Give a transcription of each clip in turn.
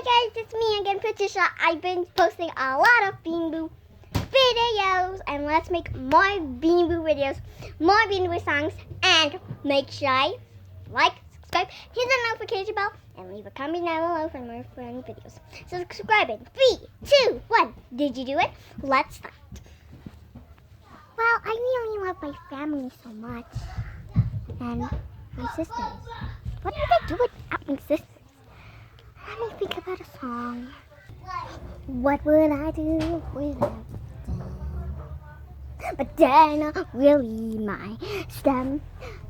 Hi guys, it's me again, Patricia. I've been posting a lot of Beanie Boo videos, and let's make more Beanie Boo videos, more Beanie Boo songs, and make sure you like, subscribe, hit the notification bell, and leave a comment down below for more fun videos. So subscribe in 3, 2, 1. Did you do it? Let's start. Well, I really love my family so much, and my sisters. What would I do without my sisters? Let me think about a song. What would I do without them? But they're not really my stem,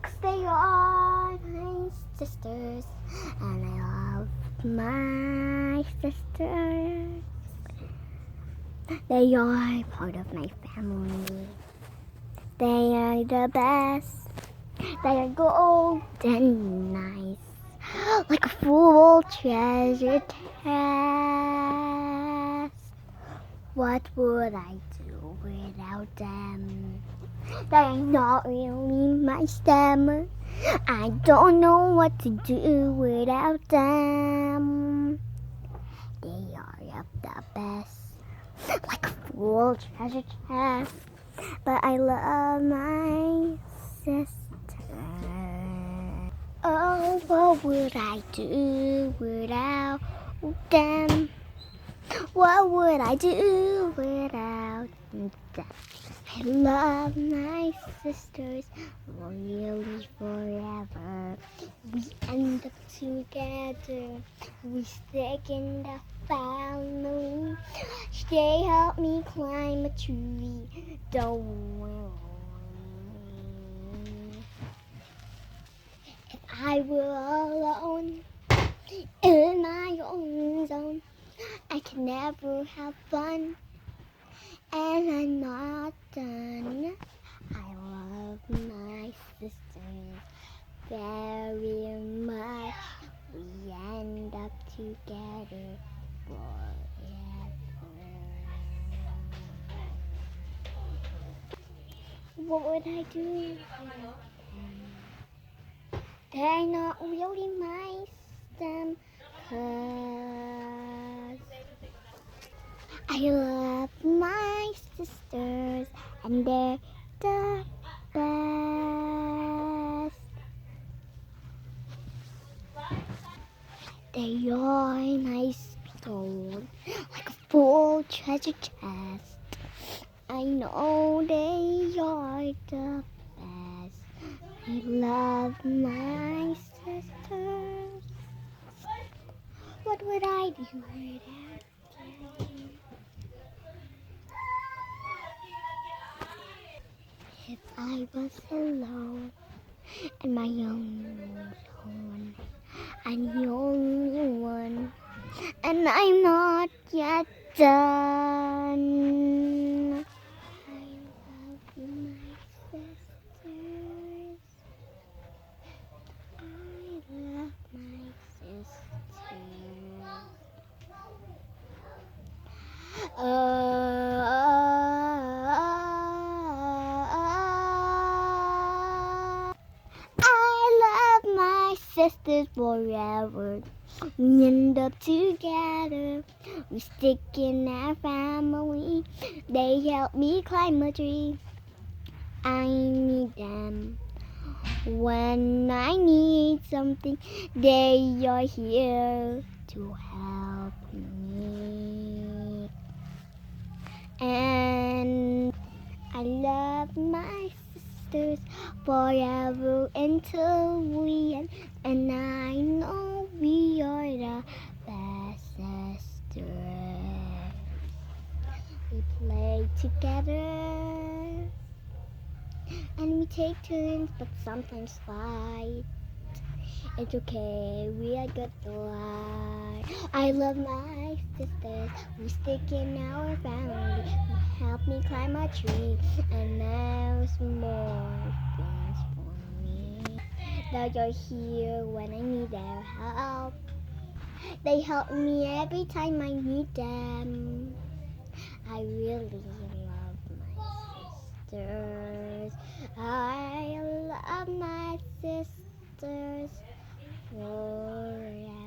'cause they are my sisters, and I love my sisters. They are part of my family. They are the best. They are gold and nice, like a full treasure chest. What would I do without them? They're not really my stem. I don't know what to do without them. They are the best, like a full treasure chest. But I love my sister. Oh, what would I do without them? What would I do without them? I love my sisters really forever. We end up together. We stick in the family. They help me climb a tree. Don't worry. If I were alone in my own zone, I could never have fun, and I'm not done. I love my sisters very much. We end up together forever. What would I do? They're not really my stem, 'cause I love my sisters, and they're the best. They are nice gold, like a full treasure chest. I know they are the best. I love my sisters. What would I do without them? If I was alone and my own home, I'm the only one, and I'm not yet done. I love my sisters. I love my sisters. I love my sisters forever. We end up together. We stick in our family. They help me climb a tree. I need them when I need something. They are here to help me. And I love my sisters forever until we end. And I know we are the best sisters. We play together, and we take turns, but sometimes fight. It's okay, we are good to lie. I love my sisters, we stick in our family. We help me climb a tree, and there's more things for me. They are here when I need their help. They help me every time I need them. I really love my sisters. I love my sisters forever.